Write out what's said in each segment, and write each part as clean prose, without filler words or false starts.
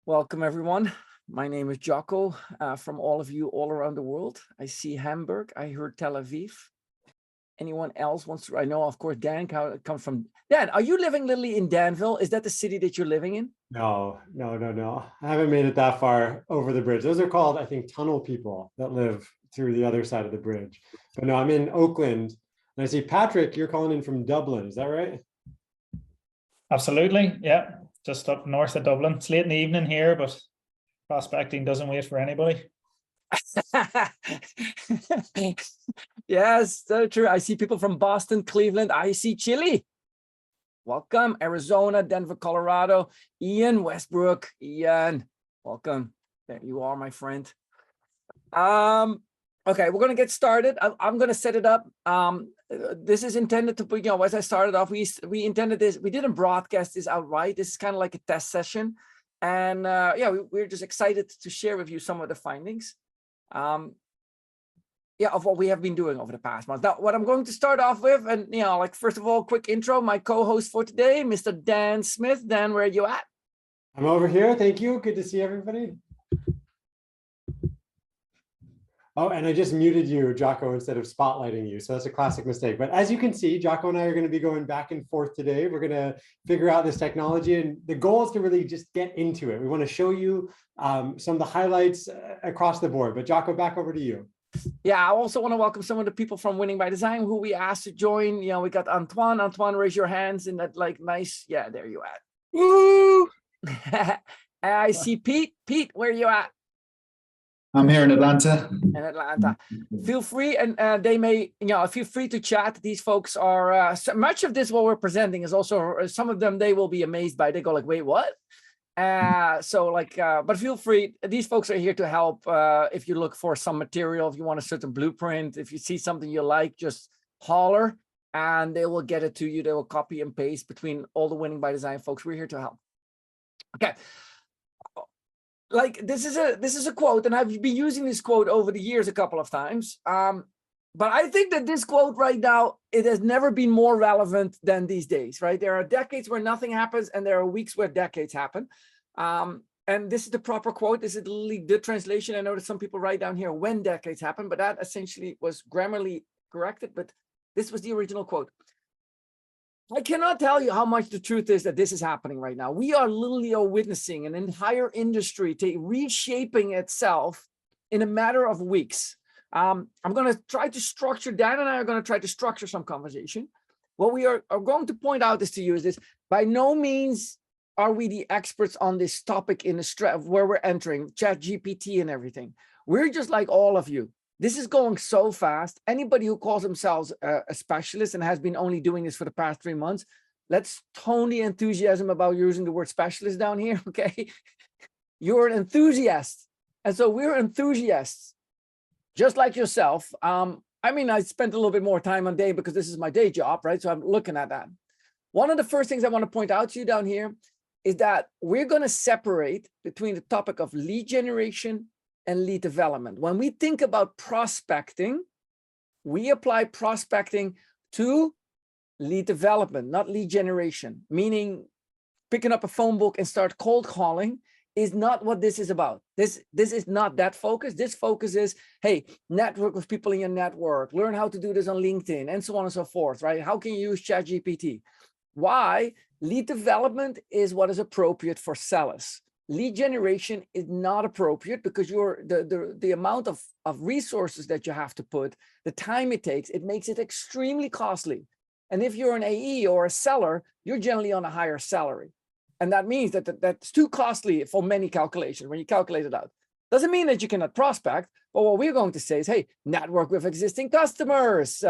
Welcome, everyone. My name is Jocko. From all of you all around the world, I see Hamburg. I heard Tel Aviv. Anyone else wants to? I know, of course, Dan comes from. Dan, are you living literally in Danville? Is that the city that you're living in? No. I haven't made it that far over the bridge. Those are called, I think, tunnel people that live through the other side of the bridge. But no, I'm in Oakland. And I see Patrick, you're calling in from Dublin. Is that right? Absolutely, yeah. Just up north of Dublin. It's late in the evening here, but prospecting doesn't wait for anybody. Yes, so true. I see people from Boston, Cleveland. I see Chile. Welcome, Arizona, Denver, Colorado. Ian Westbrook. Ian, welcome. There you are, my friend. Okay, we're gonna get started. I'm gonna set it up. This is intended to put, as I started off, we intended this. We didn't broadcast this outright. This is kind of like a test session, and we're just excited to share with you some of the findings. Of what we have been doing over the past month. Now, what I'm going to start off with, and first of all, quick intro. My co-host for today, Mr. Dan Smith. Dan, where are you at? I'm over here. Thank you. Good to see everybody. Oh, and I just muted you, Jocko, instead of spotlighting you. So that's a classic mistake. But as you can see, Jocko and I are going to be going back and forth today. We're going to figure out this technology. And the goal is to really just get into it. We want to show you some of the highlights across the board. But Jocko, back over to you. Yeah, I also want to welcome some of the people from Winning by Design who we asked to join. We got Antoine. Antoine, raise your hands in that nice. Yeah, there you at. Woo! I see Pete. Pete, where you at? I'm here in Atlanta. In Atlanta. Feel free, and they may, feel free to chat. These folks are, so much of this what we're presenting is also, some of them they will be amazed by. They go like, wait, what? But feel free. These folks are here to help. If you look for some material, if you want a certain blueprint, if you see something you like, just holler and they will get it to you. They will copy and paste between all the Winning by Design folks. We're here to help. Okay. This is a quote, and I've been using this quote over the years a couple of times. But I think that this quote right now, it has never been more relevant than these days, right? There are decades where nothing happens, and there are weeks where decades happen. And this is the proper quote. This is the translation. I know that some people write down here when decades happen, but that essentially was grammarly corrected. But this was the original quote. I cannot tell you how much the truth is that this is happening right now. We are literally witnessing an entire industry reshaping itself in a matter of weeks. I'm going to try to structure, Dan and I are going to try to structure some conversation. What we are going to point out to you is this: by no means are we the experts on this topic in the where we're entering, ChatGPT and everything. We're just like all of you. This is going so fast. Anybody who calls themselves a specialist and has been only doing this for the past 3 months, let's tone the enthusiasm about using the word specialist down here, okay? You're an enthusiast. And so we're enthusiasts, just like yourself. I spent a little bit more time on day because this is my day job, right? So I'm looking at that. One of the first things I want to point out to you down here is that we're going to separate between the topic of lead generation and lead development. When we think about prospecting, we apply prospecting to lead development, not lead generation, meaning picking up a phone book and start cold calling is not what this is about. This is not that focus. This focus is, hey, network with people in your network, learn how to do this on LinkedIn, and so on and so forth, right? How can you use ChatGPT? Why? Lead development is what is appropriate for sellers. Lead generation is not appropriate because the amount of resources that you have to put, the time it takes, it makes it extremely costly. And if you're an AE or a seller, you're generally on a higher salary. And that means that that's too costly for many calculations when you calculate it out. Doesn't mean that you cannot prospect, but what we're going to say is, hey, network with existing customers,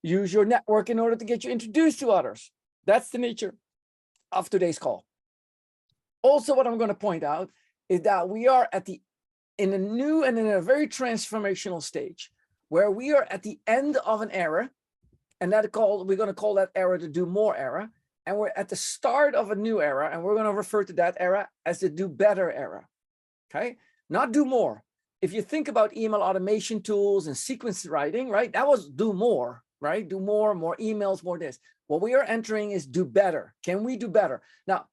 use your network in order to get you introduced to others. That's the nature of today's call. Also, what I'm going to point out is that we are in a new and in a very transformational stage where we are at the end of an era, and we're going to call that era the do more era, and we're at the start of a new era, and we're going to refer to that era as the do better era. Okay, not do more. If you think about email automation tools and sequence writing, right, that was do more, right? Do more emails, more this. What we are entering is do better. Can we do better? Now,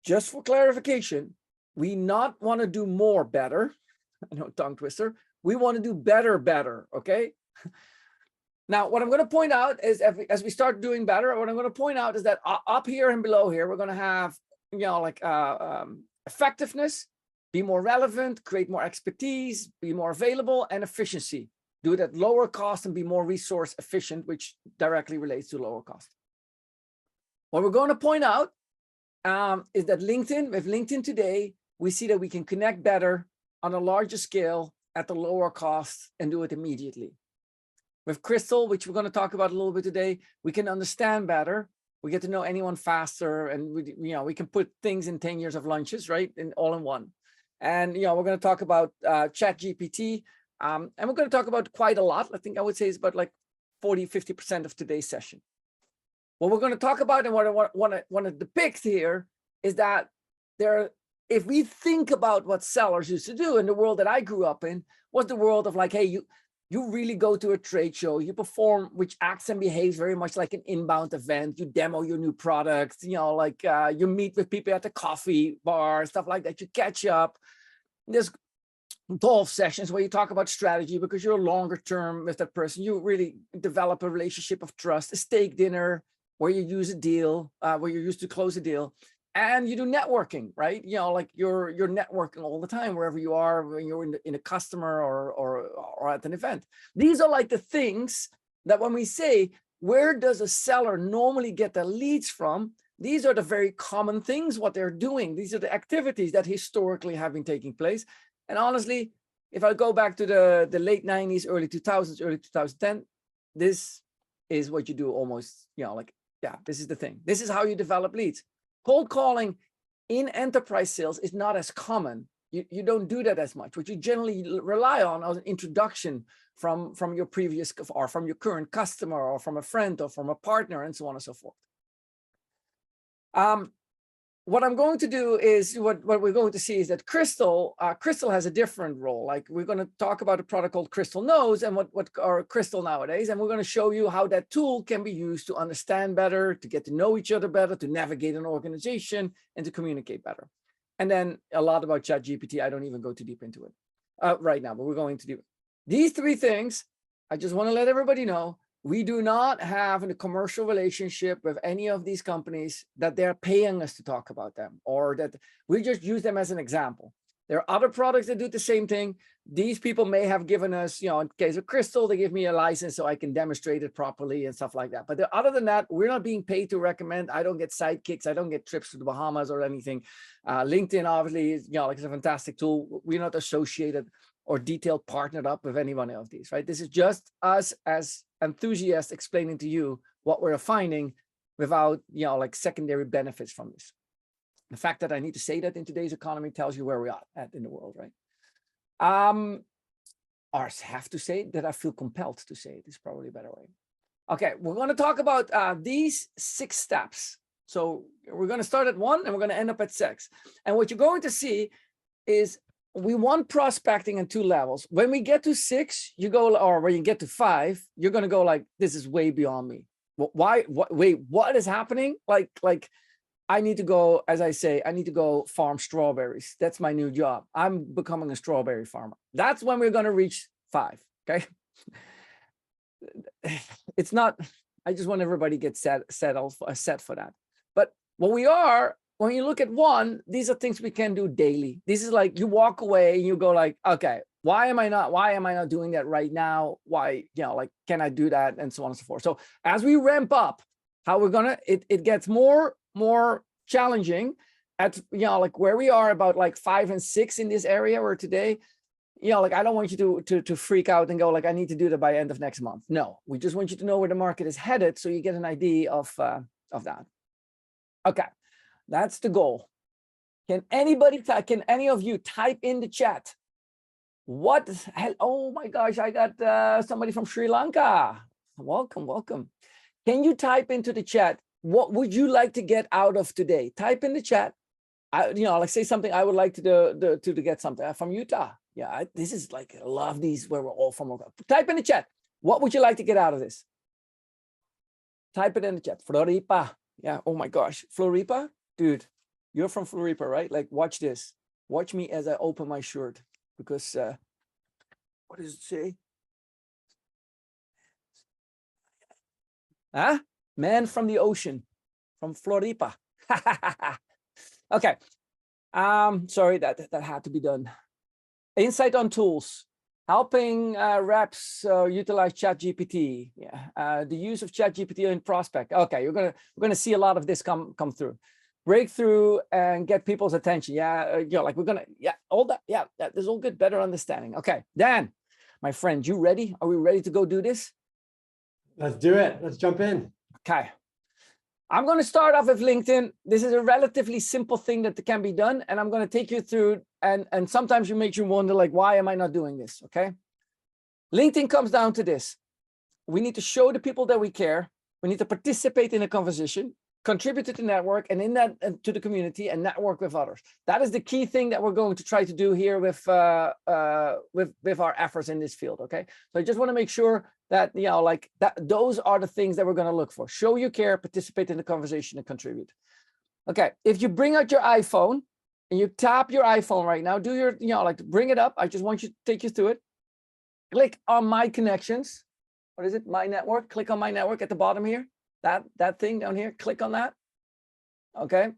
just for clarification, we not want to do more better. I know, tongue twister. We want to do better, okay? Now, what I'm going to point out is as we start doing better, what I'm going to point out is that up here and below here, we're going to have, like effectiveness, be more relevant, create more expertise, be more available, and efficiency. Do it at lower cost and be more resource efficient, which directly relates to lower cost. What we're going to point out is that with LinkedIn today, we see that we can connect better on a larger scale at the lower cost and do it immediately. With Crystal, which we're going to talk about a little bit today, we can understand better. We get to know anyone faster, and we can put things in 10 years of lunches, right? All in one. And we're going to talk about ChatGPT, and we're going to talk about quite a lot. I think I would say it's about like 40–50% of today's session. What we're going to talk about and what I want to depict here is that if we think about what sellers used to do in the world that I grew up in, was the world of like, hey, you really go to a trade show, you perform, which acts and behaves very much like an inbound event. You demo your new products, you meet with people at the coffee bar, stuff like that. You catch up. There's golf sessions where you talk about strategy because you're longer term with that person. You really develop a relationship of trust. A steak dinner where you use a deal, where you're used to close a deal. And you do networking, right? Like you're networking all the time, wherever you are, when you're in a customer or at an event. These are like the things that when we say, where does a seller normally get their leads from? These are the very common things, what they're doing. These are the activities that historically have been taking place. And honestly, if I go back to the late 90s, early 2000s, early 2010, this is what you do almost, this is the thing. This is how you develop leads. Cold calling in enterprise sales is not as common. You don't do that as much. What you generally rely on is an introduction from your previous or from your current customer or from a friend or from a partner and so on and so forth. What I'm going to do is what we're going to see is that Crystal has a different role. Like we're going to talk about a product called Crystalnose and what are Crystal nowadays. And we're going to show you how that tool can be used to understand better, to get to know each other better, to navigate an organization and to communicate better. And then a lot about ChatGPT. I don't even go too deep into it right now, but we're going to do these three things. I just want to let everybody know we do not have a commercial relationship with any of these companies that they're paying us to talk about them, or that we just use them as an example. There are other products that do the same thing. These people may have given us, in case of Crystal, they give me a license so I can demonstrate it properly and stuff like that. But other than that, we're not being paid to recommend. I don't get sidekicks. I don't get trips to the Bahamas or anything. LinkedIn obviously is, it's a fantastic tool. We're not associated or detailed partnered up with any one of these, right? This is just us as enthusiasts explaining to you what we're finding without, secondary benefits from this. The fact that I need to say that in today's economy tells you where we are at in the world, right? Or have to say that I feel compelled to say it is probably a better way. Okay, we're going to talk about these 6 steps. So we're going to start at 1 and we're going to end up at 6. And what you're going to see is we want prospecting in 2 levels. When we get to 6, you go, or when you get to 5, you're going to go like, this is way beyond me. Why? Wait, what is happening? Like I need to go, as I say, I need to go farm strawberries. That's my new job. I'm becoming a strawberry farmer. That's when we're going to reach 5. Okay. It's not, I just want everybody to get set for that. But what we are, when you look at 1, these are things we can do daily. This is like you walk away and you go like, okay, why am I not doing that right now? Why, can I do that? And so on and so forth. So as we ramp up, how we're going to, it gets more challenging at, where we are about like 5 and 6 in this area where today, I don't want you to freak out and go like, I need to do that by end of next month. No, we just want you to know where the market is headed. So you get an idea of that. Okay. That's the goal. Can any of you type in the chat? Oh my gosh, I got somebody from Sri Lanka. Welcome. Can you type into the chat? What would you like to get out of today? Type in the chat. Like say something I would like to get something from Utah. Yeah, this is like, I love these where we're all from. Type in the chat. What would you like to get out of this? Type it in the chat. Floripa. Yeah. Oh my gosh. Floripa? Dude, you're from Floripa, right? Like, watch this. Watch me as I open my shirt, because what does it say? Huh? Man from the ocean, from Floripa. Okay. Sorry, that had to be done. Insight on tools, helping reps utilize ChatGPT. Yeah, the use of ChatGPT in prospect. Okay, we're gonna see a lot of this come through. Breakthrough and get people's attention. Yeah, like we're gonna, all that. Yeah, that is all good. Better understanding. Okay, Dan, my friend, you ready? Are we ready to go do this? Let's do it. Let's jump in. Okay. I'm going to start off with LinkedIn. This is a relatively simple thing that can be done, and I'm going to take you through, and sometimes you make you wonder, like, why am I not doing this? Okay. LinkedIn comes down to this. We need to show the people that we care. We need to participate in a conversation, contribute to the network, and in that to the community, and network with others. That is the key thing that we're going to try to do here with our efforts in this field. Okay. So I just want to make sure that, like that, those are the things that we're going to look for. Show you care, participate in the conversation, and contribute. Okay. If you bring out your iPhone and you tap your iPhone right now, do your, like bring it up. I just want you to take you through it. Click on My Connections. What is it? My Network. Click on My Network at the bottom here. That thing down here. Click on that. Okay.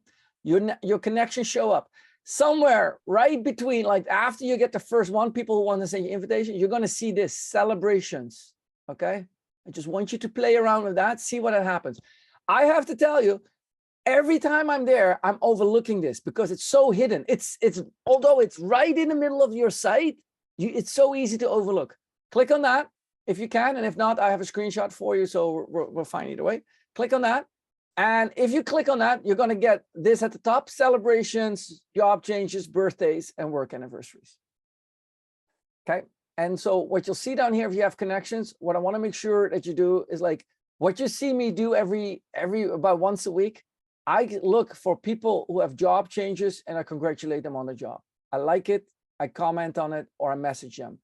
Your connections show up. Somewhere right between, like after you get the first one, people who want to send you invitation, you're going to see this, celebrations. Okay. I just want you to play around with that, see what happens. I have to tell you, every time I'm there, I'm overlooking this because it's so hidden. It's although it's right in the middle of your site, it's so easy to overlook. Click on that if you can, and if not, I have a screenshot for you, so we're fine either way. Click on that, and if you click on that, you're going to get this at the top: celebrations, job changes, birthdays, and work anniversaries. Okay. And so what you'll see down here, if you have connections, what I want to make sure that you do is, like, what you see me do every about once a week, I look for people who have job changes and I congratulate them on the job. I like it, I comment on it, or I message them.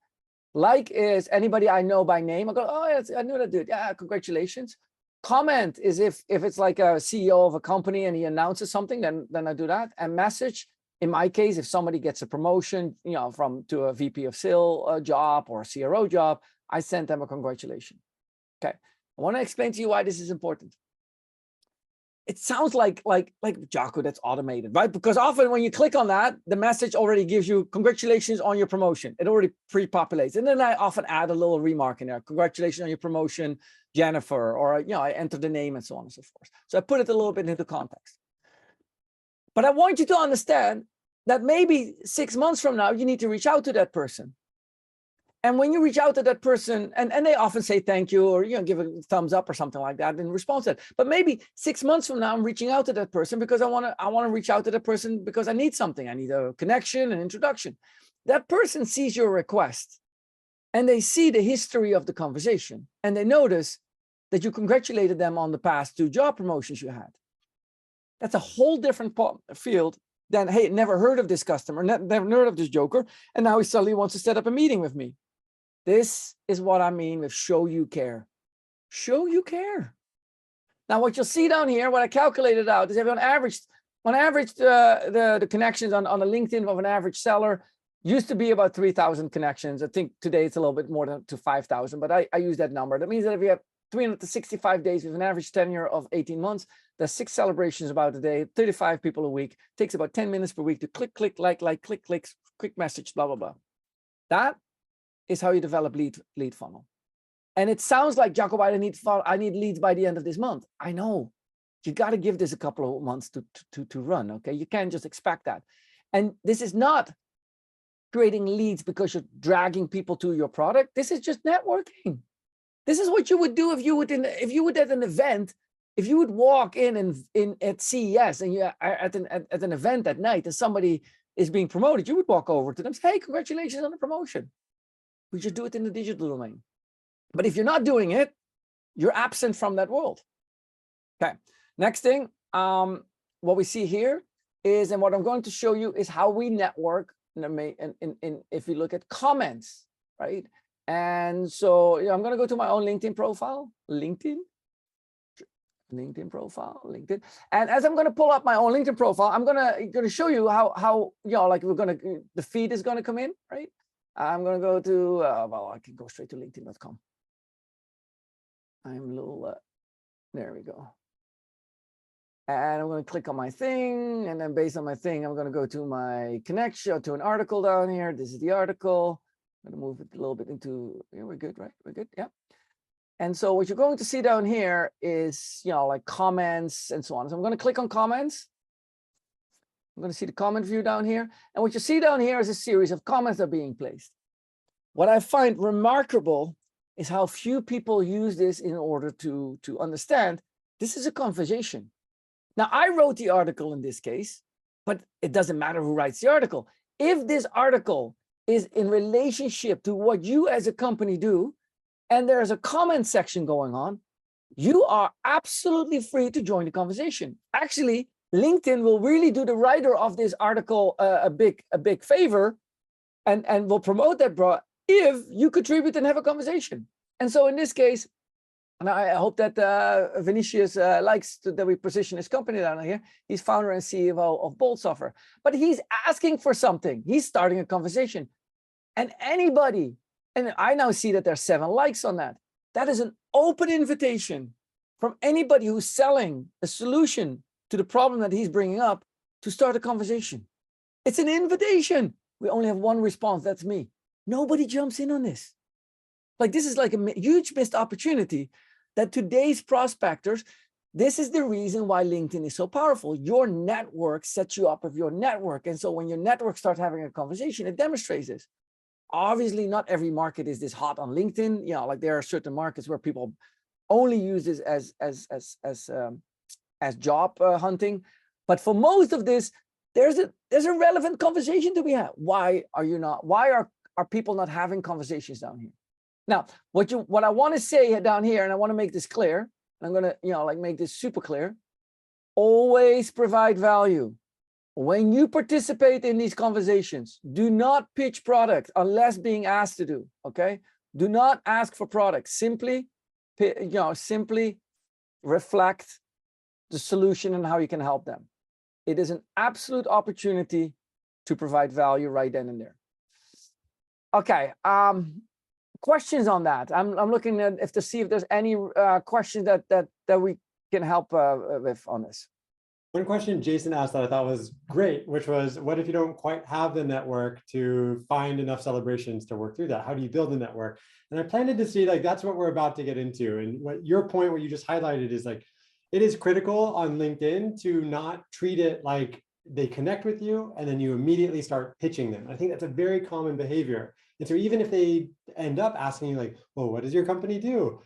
Like is anybody I know by name. I go, oh, yes, I know that dude. Yeah, congratulations. Comment is if it's like a CEO of a company and he announces something, then I do that. And message, in my case, if somebody gets a promotion, to a VP of sales job or a CRO job, I send them a congratulation. Okay. I want to explain to you why this is important. It sounds like Jocko, that's automated, right? Because often when you click on that, the message already gives you congratulations on your promotion. It already pre-populates. And then I often add a little remark in there. Congratulations on your promotion, Jennifer, or, I enter the name and so on and so forth. So I put it a little bit into context. But I want you to understand that maybe 6 months from now, you need to reach out to that person. And when you reach out to that person, and they often say thank you, or give a thumbs up or something like that in response to it. But maybe 6 months from now, I'm reaching out to that person because I want to reach out to that person because I need something. I need a connection, an introduction. That person sees your request and they see the history of the conversation, and they notice that you congratulated them on the past 2 job promotions you had. That's a whole different field than, hey, never heard of this customer, never heard of this joker, and now he suddenly wants to set up a meeting with me. This is what I mean with show you care. Show you care. Now, what you'll see down here, what I calculated out, is if on average, the connections on the LinkedIn of an average seller used to be about 3,000 connections. I think today it's a little bit more to 5,000, but I use that number. That means that if you have 365 days with an average tenure of 18 months, there's 6 celebrations about a day, 35 people a week. It takes about 10 minutes per week to click, like, click, quick message, blah, blah, blah. That is how you develop lead funnel. And it sounds like, Jacob, I need leads by the end of this month. I know. You got to give this a couple of months to run, okay? You can't just expect that. And this is not creating leads because you're dragging people to your product. This is just networking. This is what you would do if you would at an event, if you would walk in at CES and you're at an event at night and somebody is being promoted, you would walk over to them and say, hey, congratulations on the promotion. We should do it in the digital domain. But if you're not doing it, you're absent from that world. Okay. Next thing, what we see here is, and what I'm going to show you is how we network if you look at comments, right? And so I'm going to go to my own LinkedIn profile. LinkedIn. LinkedIn profile, LinkedIn. And as I'm going to pull up my own LinkedIn profile, I'm going to show you how like the feed is going to come in, right? I'm going to go to, well, I can go straight to linkedin.com. I'm a little, there we go. And I'm going to click on my thing. And then based on my thing, I'm going to go to my connection, to an article down here. This is the article. I'm going to move it a little bit into, yeah, we're good, right? We're good, yeah. And so what you're going to see down here is, like comments and so on. So I'm going to click on comments. I'm going to see the comment view down here. And what you see down here is a series of comments that are being placed. What I find remarkable is how few people use this in order to understand this is a conversation. Now, I wrote the article in this case, but it doesn't matter who writes the article. If this article is in relationship to what you as a company do, and there's a comment section going on, you are absolutely free to join the conversation. Actually, LinkedIn will really do the writer of this article a big favor and will promote that, bro, if you contribute and have a conversation. And so in this case, and I hope that Vinicius likes that we position his company down here. He's founder and CEO of Bold Software. But he's asking for something. He's starting a conversation. And anybody, and I now see that there's 7 likes on that. That is an open invitation from anybody who's selling a solution to the problem that he's bringing up to start a conversation. It's an invitation. We only have one response. That's me. Nobody jumps in on this. Like, this is like a huge missed opportunity that today's prospectors, this is the reason why LinkedIn is so powerful. Your network sets you up with your network. And so when your network starts having a conversation, it demonstrates this. Obviously, not every market is this hot on LinkedIn. Like there are certain markets where people only use this as job hunting. But for most of this, there's a relevant conversation to be had. Why are people not having conversations down here? Now, what I want to say down here, and I want to make this clear, and I'm going to make this super clear. Always provide value. When you participate in these conversations, do not pitch product unless being asked to do. Okay, do not ask for products. Simply reflect the solution and how you can help them. It is an absolute opportunity to provide value right then and there. Okay. Questions on that? I'm looking at to see if there's any questions that we can help with on this. One question Jason asked that I thought was great, which was, what if you don't quite have the network to find enough celebrations to work through that? How do you build a network? And I planted to see, like, that's what we're about to get into. And what your point, what you just highlighted, is like, it is critical on LinkedIn to not treat it like they connect with you and then you immediately start pitching them. I think that's a very common behavior. And so even if they end up asking you like, well, what does your company do?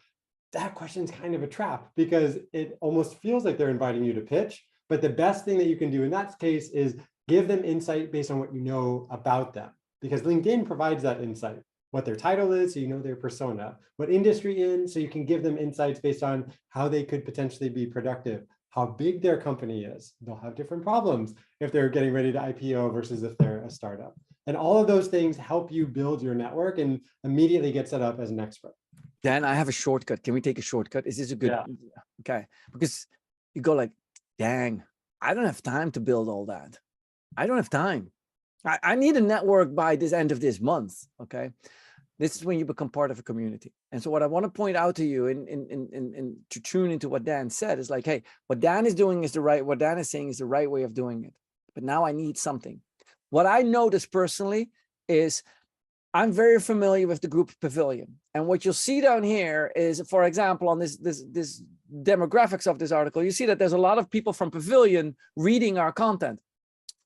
That question's kind of a trap because it almost feels like they're inviting you to pitch. But the best thing that you can do in that case is give them insight based on what you know about them, because LinkedIn provides that insight, what their title is, so you know their persona, what industry in, so you can give them insights based on how they could potentially be productive, how big their company is. They'll have different problems if they're getting ready to IPO versus if they're a startup. And all of those things help you build your network and immediately get set up as an expert. Dan, I have a shortcut. Can we take a shortcut? Is this a good? Yeah. Okay, because you go like, dang, I don't have time to build all that. I don't have time. I need a network by this end of this month. Okay, this is when you become part of a community. And so what I want to point out to you and to tune into what Dan said is like, hey, what Dan is doing is what Dan is saying is the right way of doing it. But now I need something. What I noticed personally is I'm very familiar with the group Pavilion. And what you'll see down here is, for example, on this demographics of this article, you see that there's a lot of people from Pavilion reading our content.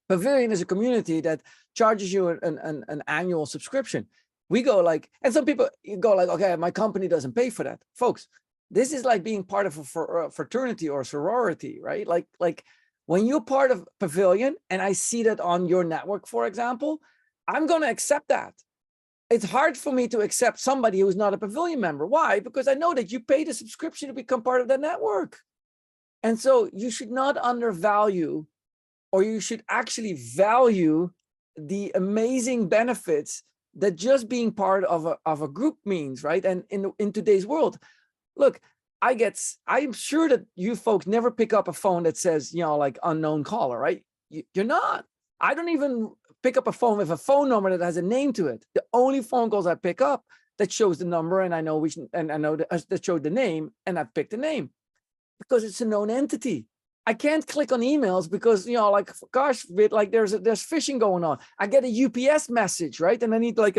Pavilion is a community that charges you an annual subscription. We go like, and some people go like, okay, my company doesn't pay for that. Folks, this is like being part of a fraternity or sorority, right? Like when you're part of Pavilion and I see that on your network, for example, I'm going to accept that. It's hard for me to accept somebody who's not a Pavilion member. Why? Because I know that you paid a subscription to become part of that network. And so you should not undervalue, or you should actually value the amazing benefits that just being part of a group means, right? And in today's world, look, I'm sure that you folks never pick up a phone that says, like unknown caller, right? You're not. I don't even pick up a phone with a phone number that has a name to it. The only phone calls I pick up that shows the number, and I know that showed the name, and I picked the name because it's a known entity. I can't click on emails because, like, gosh, like there's phishing going on. I get a UPS message, right? And I need like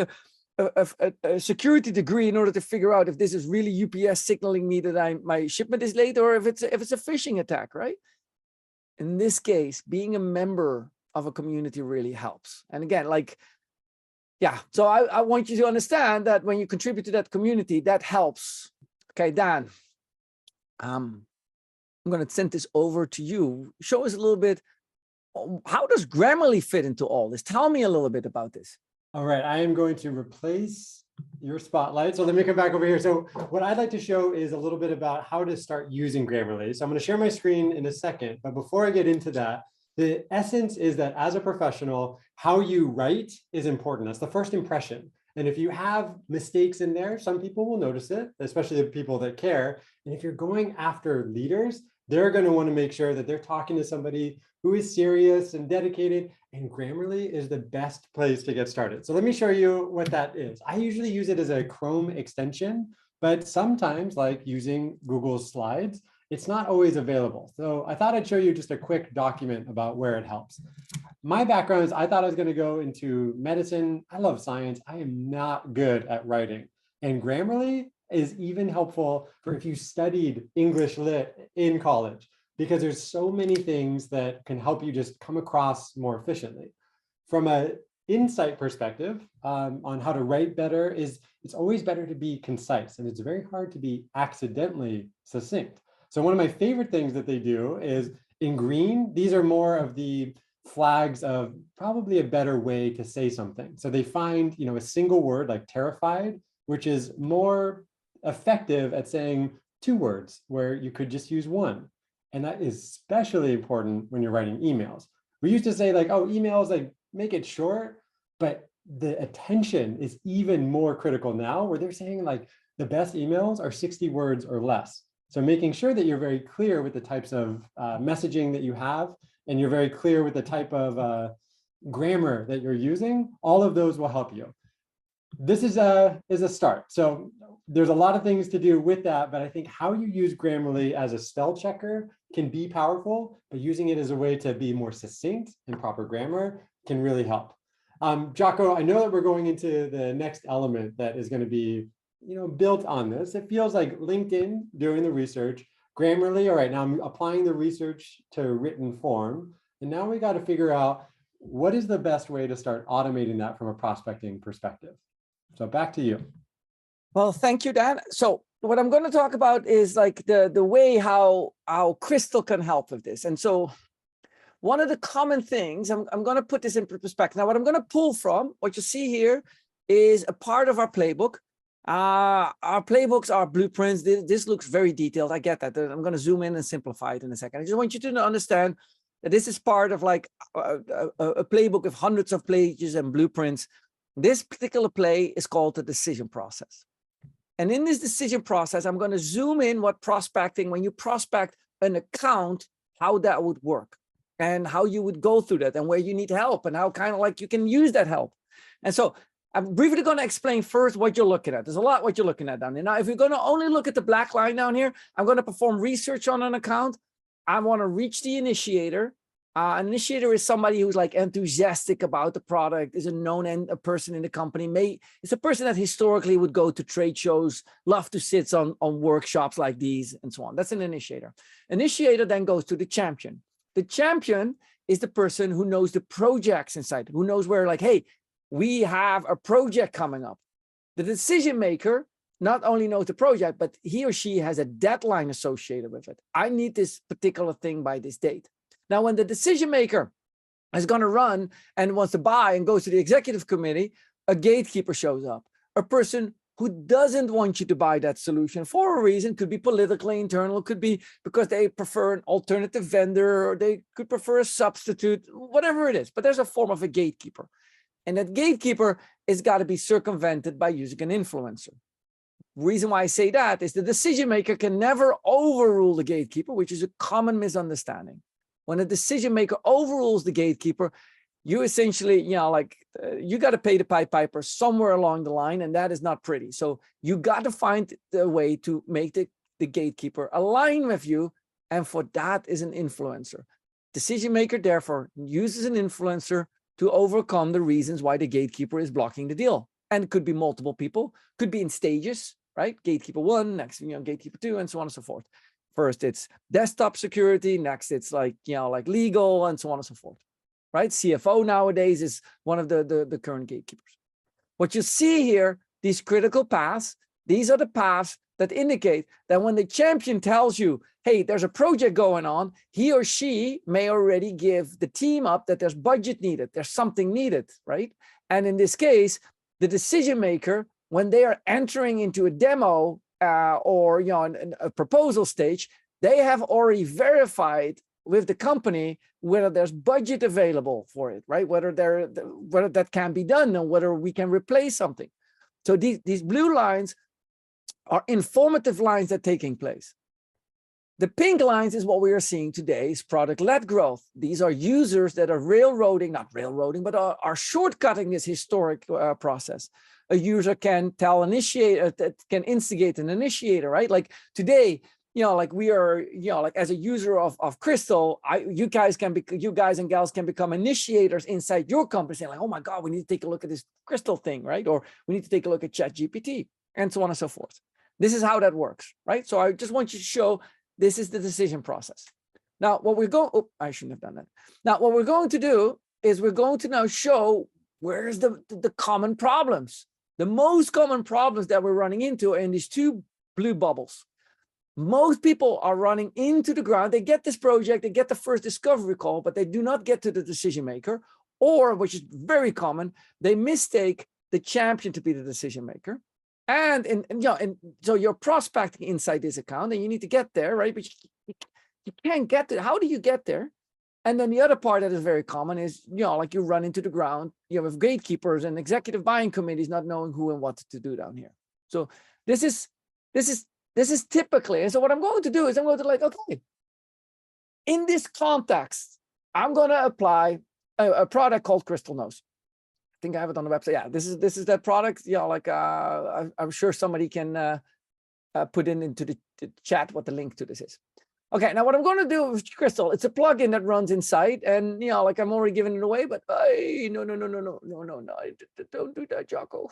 a security degree in order to figure out if this is really UPS signaling me that my shipment is late, or if it's a phishing attack, right? In this case, being a member of a community really helps. And again, like, yeah, so I want you to understand that when you contribute to that community, that helps. Okay, Dan, I'm going to send this over to you. Show us a little bit, how does Grammarly fit into all this? Tell me a little bit about this. All right, I am going to replace your spotlight. So let me come back over here. So what I'd like to show is a little bit about how to start using Grammarly. So I'm going to share my screen in a second, but before I get into that, the essence is that as a professional, how you write is important. That's the first impression. And if you have mistakes in there, some people will notice it, especially the people that care. And if you're going after leaders, they're going to want to make sure that they're talking to somebody who is serious and dedicated, and Grammarly is the best place to get started. So let me show you what that is. I usually use it as a Chrome extension, but sometimes, like using Google Slides, it's not always available. So I thought I'd show you just a quick document about where it helps. My background is I thought I was going to go into medicine. I love science. I am not good at writing. And Grammarly is even helpful for if you studied English lit in college, because there's so many things that can help you just come across more efficiently. From an insight perspective on how to write better, it's always better to be concise, and it's very hard to be accidentally succinct. So one of my favorite things that they do is in green, these are more of the flags of probably a better way to say something. So they find, a single word like terrified, which is more effective at saying 2 words where you could just use 1. And that is especially important when you're writing emails. We used to say like, oh, emails, like make it short, but the attention is even more critical now, where they're saying like the best emails are 60 words or less. So making sure that you're very clear with the types of messaging that you have, and you're very clear with the type of grammar that you're using, all of those will help you. This is a start. So there's a lot of things to do with that, but I think how you use Grammarly as a spell checker can be powerful, but using it as a way to be more succinct and proper grammar can really help. Jocko, I know that we're going into the next element that is going to be built on this. It feels like LinkedIn doing the research, Grammarly, all right, now I'm applying the research to written form. And now we got to figure out what is the best way to start automating that from a prospecting perspective. So back to you. Well, thank you, Dan. So what I'm going to talk about is like the way how Crystal can help with this. And so one of the common things, I'm going to put this in perspective. Now, what I'm going to pull from, what you see here is a part of our playbook. Our playbooks are blueprints. This looks very detailed. I get that. I'm going to zoom in and simplify it in a second. I just want you to understand that this is part of like a playbook of hundreds of pages and blueprints. This particular play is called the decision process. And in this decision process, I'm going to zoom in what prospecting, when you prospect an account, how that would work and how you would go through that and where you need help and how kind of like you can use that help. And so I'm briefly going to explain first what you're looking at. There's a lot what you're looking at down there. Now, if you're going to only look at the black line down here, I'm going to perform research on an account. I want to reach the initiator. An initiator is somebody who's like enthusiastic about the product, is a known a person in the company. It's a person that historically would go to trade shows, love to sit on workshops like these and so on. That's an initiator. Initiator then goes to the champion. The champion is the person who knows the projects inside, who knows where like, hey, we have a project coming up. The decision maker not only knows the project, but he or she has a deadline associated with it. I need this particular thing by this date. Now, when the decision maker is going to run and wants to buy and goes to the executive committee, a gatekeeper shows up, a person who doesn't want you to buy that solution for a reason. Could be politically internal, could be because they prefer an alternative vendor, or they could prefer a substitute, whatever it is. But there's a form of a gatekeeper. And that gatekeeper has got to be circumvented by using an influencer. reason why I say that is the decision maker can never overrule the gatekeeper, which is a common misunderstanding. When a decision maker overrules the gatekeeper, you essentially, you got to pay the Pied Piper somewhere along the line, and that is not pretty. So you got to find the way to make the gatekeeper align with you, and for that is an influencer. Decision maker, therefore, uses an influencer to overcome the reasons why the gatekeeper is blocking the deal. And it could be multiple people, could be in stages, right? Gatekeeper 1, next, gatekeeper 2, and so on and so forth. First, it's desktop security. Next, it's like legal, and so on and so forth, right? CFO nowadays is one of the current gatekeepers. What you see here, these critical paths, these are the paths that indicate that when the champion tells you, hey, there's a project going on, he or she may already give the team up that there's budget needed, there's something needed, right? And in this case, the decision maker, when they are entering into a demo or a proposal stage, they have already verified with the company whether there's budget available for it, right? Whether that can be done, and whether we can replace something. So these blue lines are informative lines that are taking place. The pink lines is what we are seeing today is product-led growth. These are users that are but are shortcutting this historic process. A user can can instigate an initiator, right? Like today, we are, as a user of Crystal, you guys and gals can become initiators inside your company, saying like, oh my God, we need to take a look at this Crystal thing, right? Or we need to take a look at ChatGPT, and so on and so forth. This is how that works, right? So I just want you to show this is the decision process. Now, I shouldn't have done that. Now, what we're going to do is we're going to now show where's the common problems. The most common problems that we're running into are in these two blue bubbles. Most people are running into the ground. They get this project, they get the first discovery call, but they do not get to the decision maker, or, which is very common, they mistake the champion to be the decision maker. And so you're prospecting inside this account, and you need to get there, right? But you can't get there. How do you get there? And then the other part that is very common is, like you run into the ground, with gatekeepers and executive buying committees not knowing who and what to do down here. So this is typically, and so what I'm going to do is I'm going to okay, in this context, I'm going to apply a product called Crystalnose. I think I have it on the website. Yeah, this is that product. I'm sure somebody can put into the chat what the link to this is. Okay, now what I'm going to do with Crystal, it's a plugin that runs inside, and I'm already giving it away, but no, don't do that, Jocko.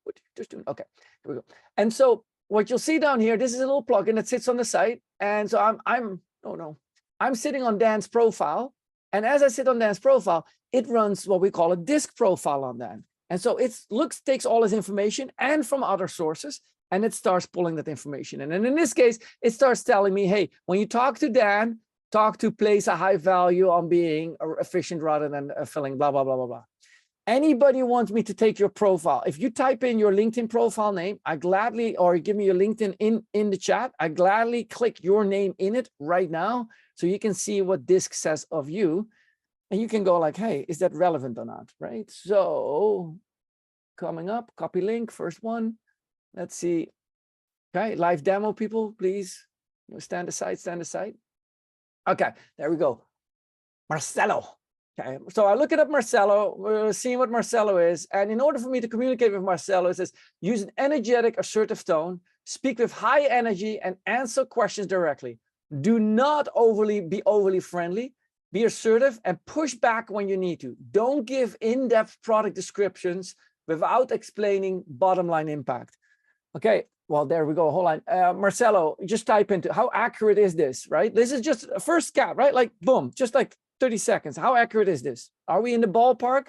What are you just doing? Okay, here we go. And so what you'll see down here, this is a little plugin that sits on the site, and so I'm sitting on Dan's profile, and as I sit on Dan's profile, it runs what we call a disk profile on Dan. And so it takes all his information and from other sources, and it starts pulling that information. And in this case, it starts telling me, hey, when you talk to Dan, place a high value on being efficient rather than filling blah, blah, blah, blah, blah. Anybody wants me to take your profile, if you type in your LinkedIn profile name, or give me your LinkedIn in the chat, I gladly click your name in it right now so you can see what disk says of you. And you can go like, hey, is that relevant or not, right? So coming up, copy link, first one. Let's see. Okay, live demo, people, please. Stand aside. Okay, there we go. Marcelo. Okay, so I look it up Marcelo, we're seeing what Marcelo is. And in order for me to communicate with Marcelo, it says, use an energetic, assertive tone, speak with high energy, and answer questions directly. Do not be overly friendly. Be assertive and push back when you need to. Don't give in-depth product descriptions without explaining bottom line impact. Okay, well, there we go. Hold on. Marcelo, just type into how accurate is this, right? This is just a first scan, right? Like, boom, just like 30 seconds. How accurate is this? Are we in the ballpark?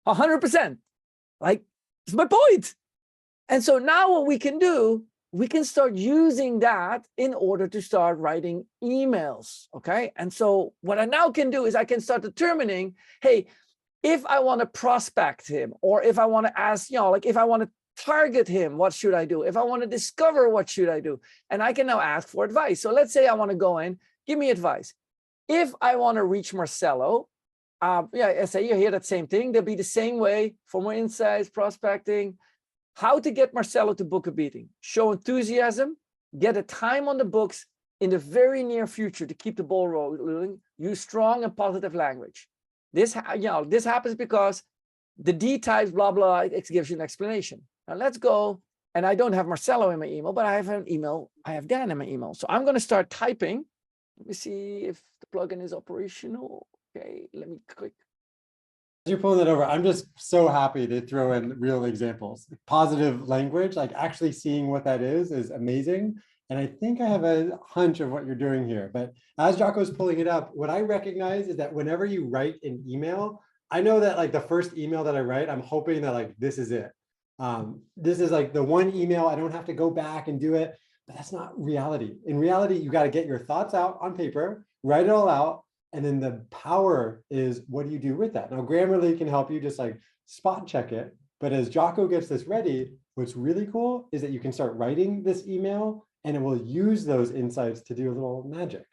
100%. Like, it's my point. And so now what we can do, we can start using that in order to start writing emails, okay? And so what I now can do is I can start determining, hey, if I want to prospect him, or if I want to ask, if I want to target him, what should I do? If I want to discover, what should I do? And I can now ask for advice. So let's say I want to go in, give me advice. If I want to reach Marcelo, I say you hear that same thing. They'll be the same way for more insights, prospecting. How to get Marcelo to book a meeting. Show enthusiasm, get a time on the books in the very near future to keep the ball rolling. Use strong and positive language. This happens because the D types, blah, blah, it gives you an explanation. Now let's go. And I don't have Marcelo in my email, but I have an email. I have Dan in my email. So I'm going to start typing. Let me see if the plugin is operational. Okay, let me click. As you're pulling that over, I'm just so happy to throw in real examples. Positive language, like actually seeing what that is amazing. And I think I have a hunch of what you're doing here. But as Jocko's pulling it up, what I recognize is that whenever you write an email, I know that like the first email that I write, I'm hoping that like this is it. This is like the one email, I don't have to go back and do it, but that's not reality. In reality, you got to get your thoughts out on paper, write it all out. And then the power is, what do you do with that? Now, Grammarly can help you just like spot check it. But as Jocko gets this ready, what's really cool is that you can start writing this email and it will use those insights to do a little magic.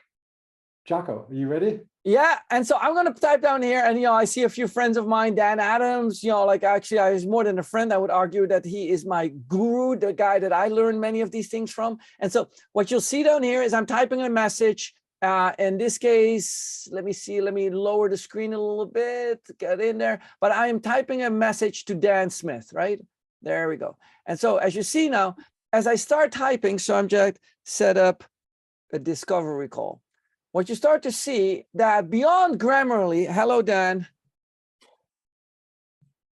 Jocko, are you ready? Yeah, and so I'm going to type down here, and I see a few friends of mine, Dan Adams, like actually I was more than a friend. I would argue that he is my guru, the guy that I learned many of these things from. And so what you'll see down here is I'm typing a message. In this case, let me lower the screen a little bit, get in there. But I am typing a message to Dan Smith, right? There we go. And so as you see now, as I start typing, so I'm just set up a discovery call. What you start to see that beyond Grammarly, hello, Dan.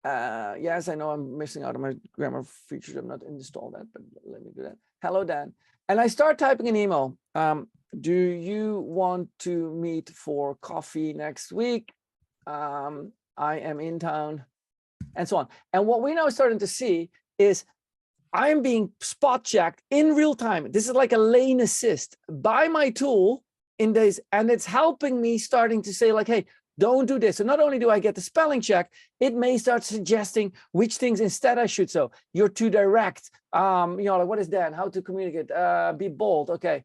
Yes, I know I'm missing out on my grammar features. I'm not installed that, but let me do that. Hello, Dan. And I start typing an email. Do you want to meet for coffee next week? I am in town, and so on. And what we now starting to see is I'm being spot checked in real time. This is like a lane assist by my tool in this, and it's helping me starting to say like, hey, don't do this. So not only do I get the spelling check, it may start suggesting which things instead I should. So you're too direct. Like what is Dan? How to communicate? Be bold. Okay.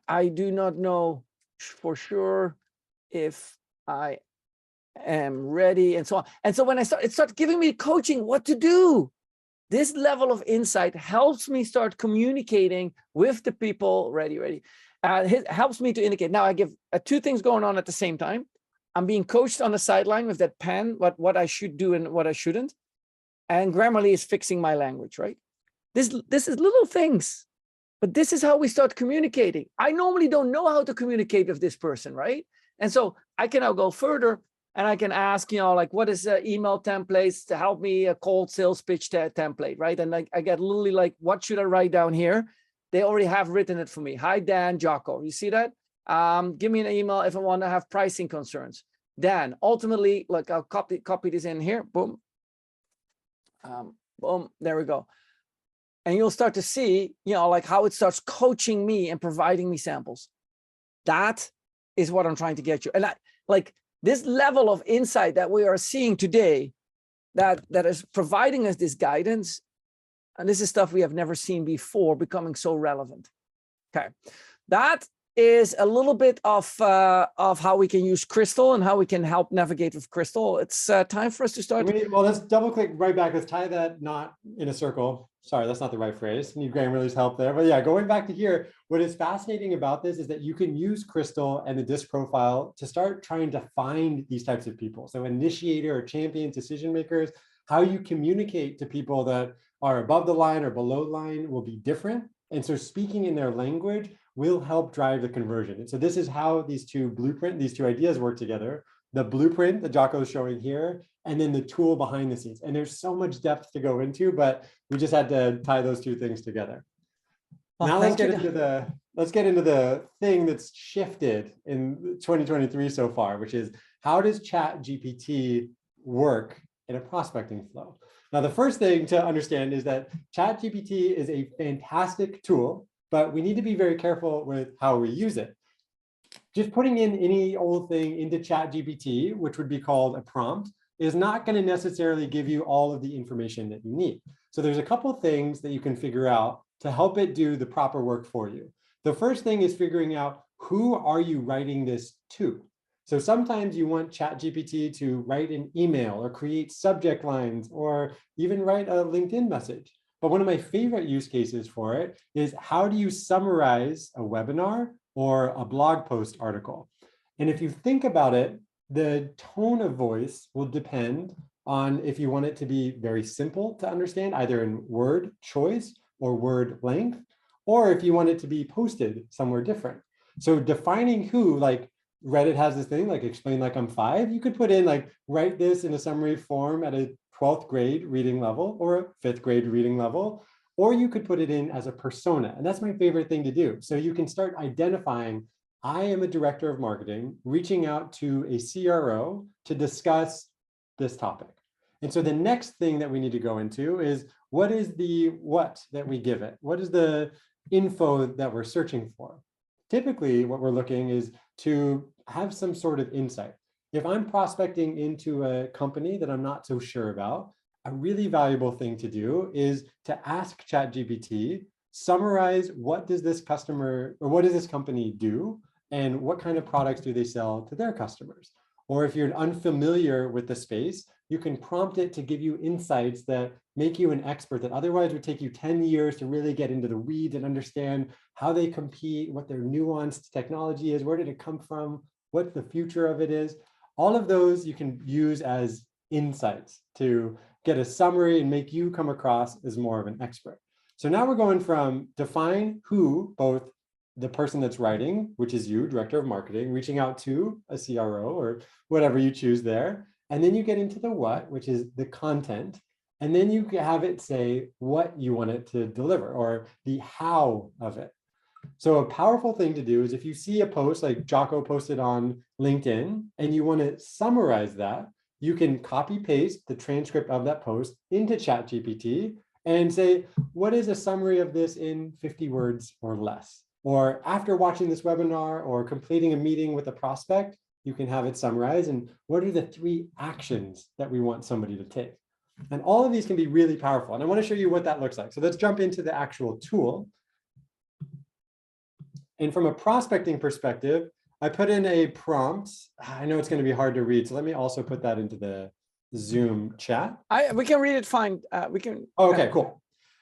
I do not know for sure if I am ready, and so on. And so when it starts giving me coaching what to do. This level of insight helps me start communicating with the people. Ready. It helps me to indicate. Now I give two things going on at the same time. I'm being coached on the sideline with that pen, what I should do and what I shouldn't. And Grammarly is fixing my language, right? This is little things, but this is how we start communicating. I normally don't know how to communicate with this person, right? And so I can now go further and I can ask, like what is email templates to help me a cold sales pitch template, right? And I get literally like, what should I write down here? They already have written it for me. Hi, Dan, Jocko. You see that? Give me an email if I want to have pricing concerns. Dan, ultimately, look, I'll copy this in here. Boom. Boom. There we go. And you'll start to see, like how it starts coaching me and providing me samples. That is what I'm trying to get you. And like this level of insight that we are seeing today, that is providing us this guidance. And this is stuff we have never seen before becoming so relevant. Okay, that is a little bit of how we can use Crystal and how we can help navigate with Crystal. It's time for us to start. Well, let's double click right back. Let's tie that knot in a circle. Sorry, that's not the right phrase. Need Grammarly's help there. But yeah, going back to here, what is fascinating about this is that you can use Crystal and the disc profile to start trying to find these types of people. So initiator or champion decision makers, how you communicate to people that are above the line or below the line will be different. And so speaking in their language will help drive the conversion. And so this is how these two ideas work together. The blueprint that Jocko is showing here, and then the tool behind the scenes. And there's so much depth to go into, but we just had to tie those two things together. Well, now let's get into the thing that's shifted in 2023 so far, which is how does ChatGPT work in a prospecting flow? Now, the first thing to understand is that ChatGPT is a fantastic tool, but we need to be very careful with how we use it. Just putting in any old thing into ChatGPT, which would be called a prompt, is not going to necessarily give you all of the information that you need. So there's a couple of things that you can figure out to help it do the proper work for you. The first thing is figuring out, who are you writing this to? So sometimes you want ChatGPT to write an email or create subject lines or even write a LinkedIn message. But one of my favorite use cases for it is how do you summarize a webinar or a blog post article? And if you think about it, the tone of voice will depend on if you want it to be very simple to understand, either in word choice or word length, or if you want it to be posted somewhere different. So defining who, like Reddit has this thing like explain like I'm 5, you could put in like write this in a summary form at a 12th grade reading level or a 5th grade reading level, or you could put it in as a persona. And that's my favorite thing to do. So you can start identifying, I am a director of marketing reaching out to a CRO to discuss this topic. And so the next thing that we need to go into is what is the what that we give it? What is the info that we're searching for? Typically, what we're looking is to have some sort of insight. If I'm prospecting into a company that I'm not so sure about, a really valuable thing to do is to ask ChatGPT, summarize what does this customer or what does this company do and what kind of products do they sell to their customers? Or if you're unfamiliar with the space, you can prompt it to give you insights that make you an expert that otherwise would take you 10 years to really get into the weeds and understand how they compete, what their nuanced technology is, where did it come from, what the future of it is. All of those you can use as insights to get a summary and make you come across as more of an expert. So now we're going from define who, both the person that's writing, which is you, director of marketing, reaching out to a CRO or whatever you choose there. And then you get into the what, which is the content. And then you have it say what you want it to deliver or the how of it. So a powerful thing to do is if you see a post like Jocko posted on LinkedIn and you want to summarize that, you can copy paste the transcript of that post into ChatGPT and say, what is a summary of this in 50 words or less? Or after watching this webinar or completing a meeting with a prospect, you can have it summarize. And what are the 3 actions that we want somebody to take? And all of these can be really powerful. And I want to show you what that looks like. So let's jump into the actual tool. And from a prospecting perspective, I put in a prompt. I know it's going to be hard to read, so let me also put that into the Zoom chat. We can read it fine. We can. Oh, okay, cool.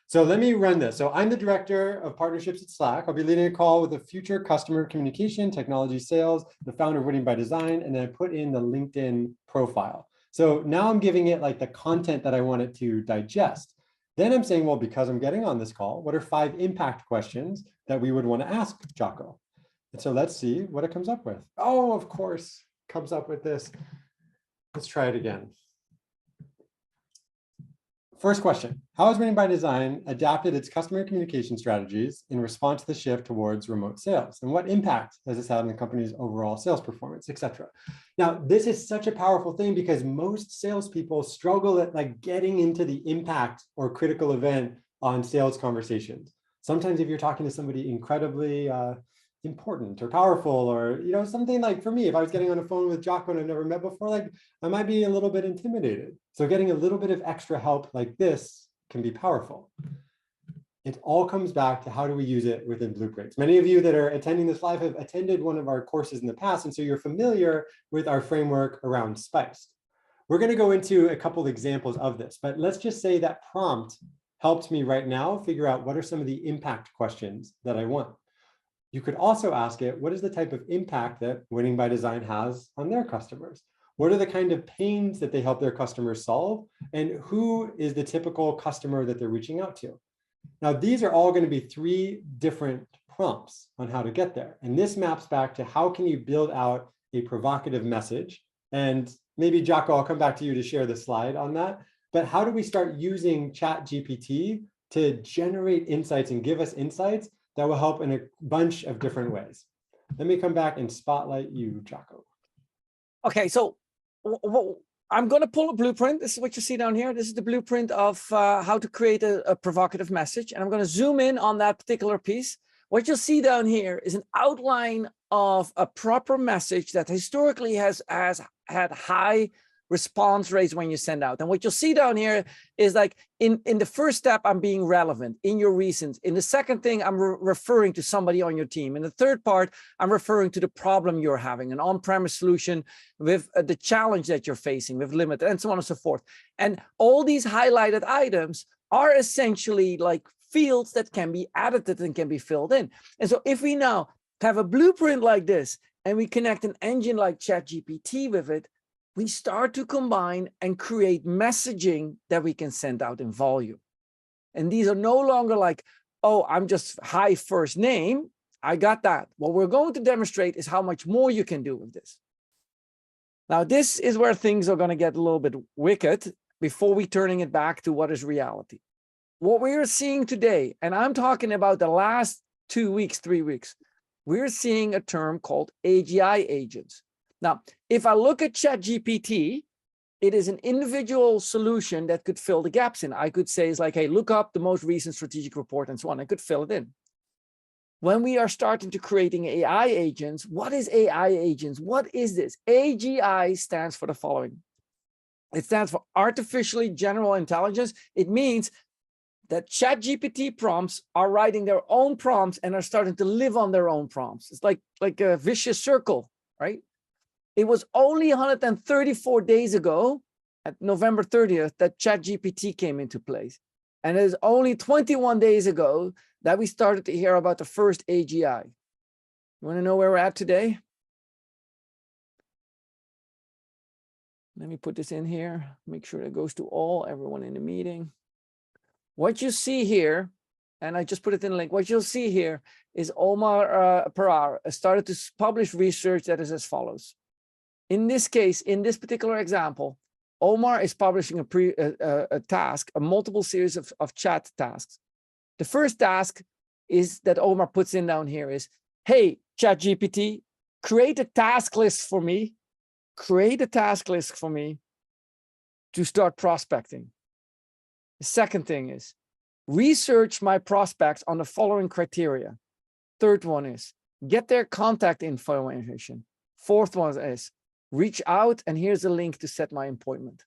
So let me run this. So I'm the director of partnerships at Slack. I'll be leading a call with the future customer communication, technology sales, the founder of Winning by Design, and then I put in the LinkedIn profile. So now I'm giving it like the content that I want it to digest. Then I'm saying, well, because I'm getting on this call, what are 5 impact questions that we would want to ask Jocko? And so let's see what it comes up with. Oh, of course, comes up with this. Let's try it again. First question, how has Winning by Design adapted its customer communication strategies in response to the shift towards remote sales? And what impact has this had on the company's overall sales performance, et cetera? Now, this is such a powerful thing because most salespeople struggle at like getting into the impact or critical event on sales conversations. Sometimes if you're talking to somebody incredibly important or powerful, or something like, for me, if I was getting on a phone with Jocko and I've never met before, like I might be a little bit intimidated. So getting a little bit of extra help like this can be powerful. It all comes back to how do we use it within Blueprints. Many of you that are attending this live have attended one of our courses in the past, and so you're familiar with our framework around Spiced. We're going to go into a couple of examples of this, but let's just say that prompt helped me right now figure out what are some of the impact questions that I want. You could also ask it, what is the type of impact that Winning by Design has on their customers? What are the kind of pains that they help their customers solve? And who is the typical customer that they're reaching out to? Now, these are all going to be 3 different prompts on how to get there. And this maps back to how can you build out a provocative message? And maybe Jocko, I'll come back to you to share the slide on that. But how do we start using ChatGPT to generate insights and give us insights that will help in a bunch of different ways? Let me come back and spotlight you, Jocko. Okay, so I'm going to pull a blueprint. This is what you see down here. This is the blueprint of how to create a provocative message. And I'm going to zoom in on that particular piece. What you'll see down here is an outline of a proper message that historically has had high response rates when you send out. And what you'll see down here is like in the first step, I'm being relevant in your reasons. In the second thing, I'm referring to somebody on your team. In the third part, I'm referring to the problem you're having, an on-premise solution with the challenge that you're facing with limited, and so on and so forth. And all these highlighted items are essentially like fields that can be edited and can be filled in. And so if we now have a blueprint like this and we connect an engine like ChatGPT with it, we start to combine and create messaging that we can send out in volume. And these are no longer like, oh, I'm just hi first name. I got that. What we're going to demonstrate is how much more you can do with this. Now, this is where things are going to get a little bit wicked before we turning it back to what is reality. What we are seeing today, and I'm talking about the last 2 weeks, 3 weeks, we're seeing a term called AGI agents. Now, if I look at ChatGPT, it is an individual solution that could fill the gaps in. I could say, it's like, hey, look up the most recent strategic report and so on. I could fill it in. When we are starting to creating AI agents, what is AI agents? What is this? AGI stands for the following. It stands for artificially general intelligence. It means that ChatGPT prompts are writing their own prompts and are starting to live on their own prompts. It's like a vicious circle, right? It was only 134 days ago, at November 30th, that ChatGPT came into place. And it is only 21 days ago that we started to hear about the first AGI. You want to know where we're at today? Let me put this in here, make sure it goes to everyone in the meeting. What you see here, and I just put it in a link, what you'll see here is Omar Parar started to publish research that is as follows. In this case, in this particular example, Omar is publishing a task, a multiple series of chat tasks. The first task is that Omar puts in down here is, hey, ChatGPT, create a task list for me. Create a task list for me to start prospecting. The second thing is research my prospects on the following criteria. Third one is get their contact information. Fourth one is reach out, and here's a link to set my appointment.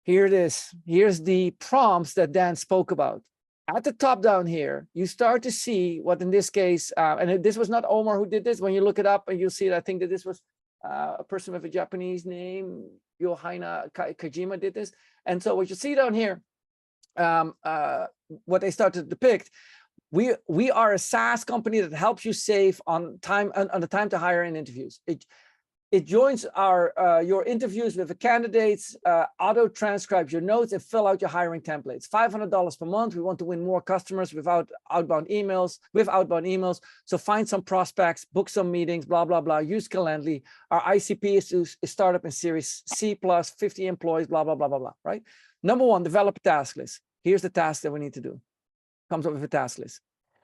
Here it is. Here's the prompts that Dan spoke about. At the top down here, you start to see what in this case, and this was not Omar who did this. When you look it up and you'll see that I think that this was a person with a Japanese name, Yohaina Kajima did this. And so what you see down here, what they start to depict, we are a SaaS company that helps you save on time on the time to hire in interviews. It joins your interviews with the candidates, auto transcribes your notes, and fill out your hiring templates. $500 per month. We want to win more customers without outbound emails. So find some prospects, book some meetings, blah blah blah. Use Calendly. Our ICP is startup in Series C plus, 50 employees, blah blah blah blah blah. Right. Number one, develop a task list. Here's the task that we need to do. Comes up with a task list.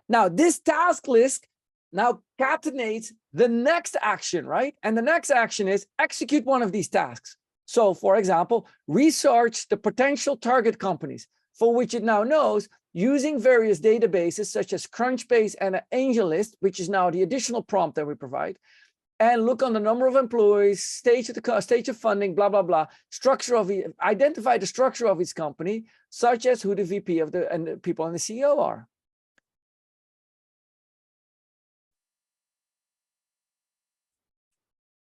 Now this task list now concatenates the next action, right? And the next action is execute one of these tasks. So for example, research the potential target companies for which it now knows using various databases such as Crunchbase and AngelList, which is now the additional prompt that we provide, and look on the number of employees, stage of funding, blah, blah, blah, identify the structure of its company, such as who the VP and the people and the CEO are.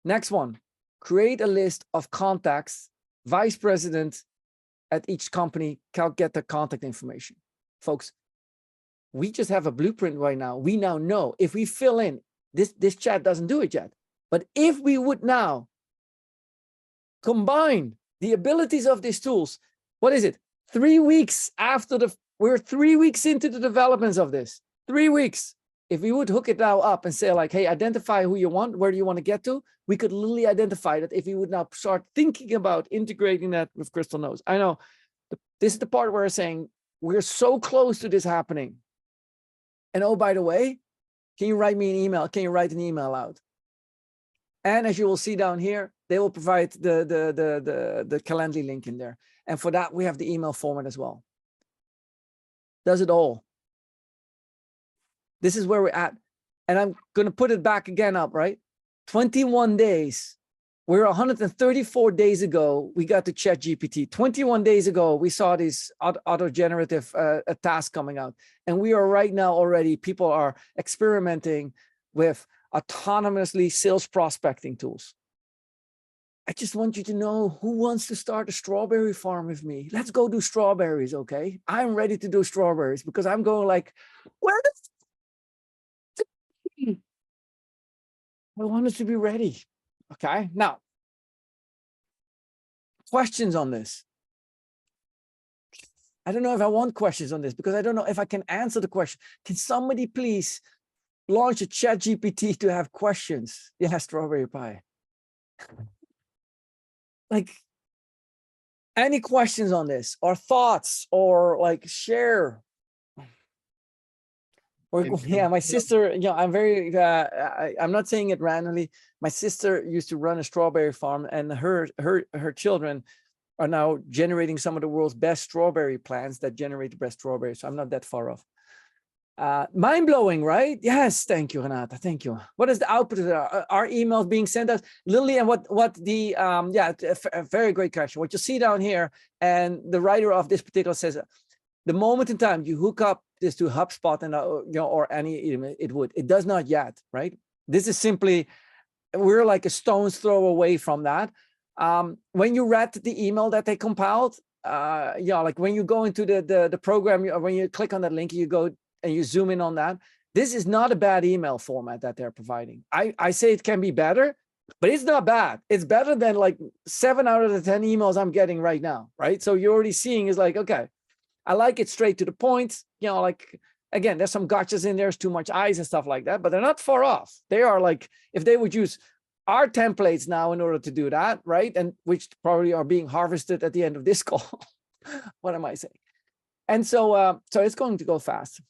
Next one, create a list of contacts, vice president at each company, get the contact information. Folks, we just have a blueprint right now. We now know if we fill in, this chat doesn't do it yet, but if we would now combine the abilities of these tools, what is it? 3 weeks after we're 3 weeks into the developments of this, 3 weeks. If we would hook it now up and say like, hey, identify who you want, where do you want to get to? We could literally identify that if we would now start thinking about integrating that with Crystalnose. I know this is the part where we're saying we're so close to this happening. And oh, by the way, can you write me an email? Can you write an email out? And as you will see down here, they will provide the Calendly link in there. And for that, we have the email format as well. Does it all. This is where we're at. And I'm going to put it back again up, right? 21 days we're 134 days ago, we got to ChatGPT. 21 days ago, we saw this auto-generative task coming out. And we are right now already, people are experimenting with autonomously sales prospecting tools. I just want you to know who wants to start a strawberry farm with me. Let's go do strawberries, okay? I'm ready to do strawberries because I'm going like, where the I want us to be ready. Okay, now, questions on this. I don't know if I want questions on this because I don't know if I can answer the question. Can somebody please launch a ChatGPT to have questions? Yeah, strawberry pie. Like, any questions on this or thoughts or like share? Or, yeah, my sister, you know, I'm very, I'm not saying it randomly. My sister used to run a strawberry farm, and her children are now generating some of the world's best strawberry plants that generate the best strawberries. So I'm not that far off. Mind blowing, right? Yes, thank you, Renata. Thank you. What is the output of that? Are emails being sent out? Lily, and what the yeah, a very great question. What you see down here, and the writer of this particular says, the moment in time you hook up this to HubSpot and you know, or any, it does not yet, right? This is simply, we're like a stone's throw away from that. When you read the email that they compiled, yeah, like when you go into the program, when you click on that link, you go and you zoom in on that. This is not a bad email format that they're providing. I say it can be better, but it's not bad. It's better than like 7 out of the 10 emails I'm getting right now, right? So you're already seeing is like, okay, I like it straight to the point. You know, like, again, there's some gotchas in there, there's too much eyes and stuff like that, but they're not far off. They are like, if they would use our templates now in order to do that, right? And which probably are being harvested at the end of this call. What am I saying? And so, so it's going to go fast.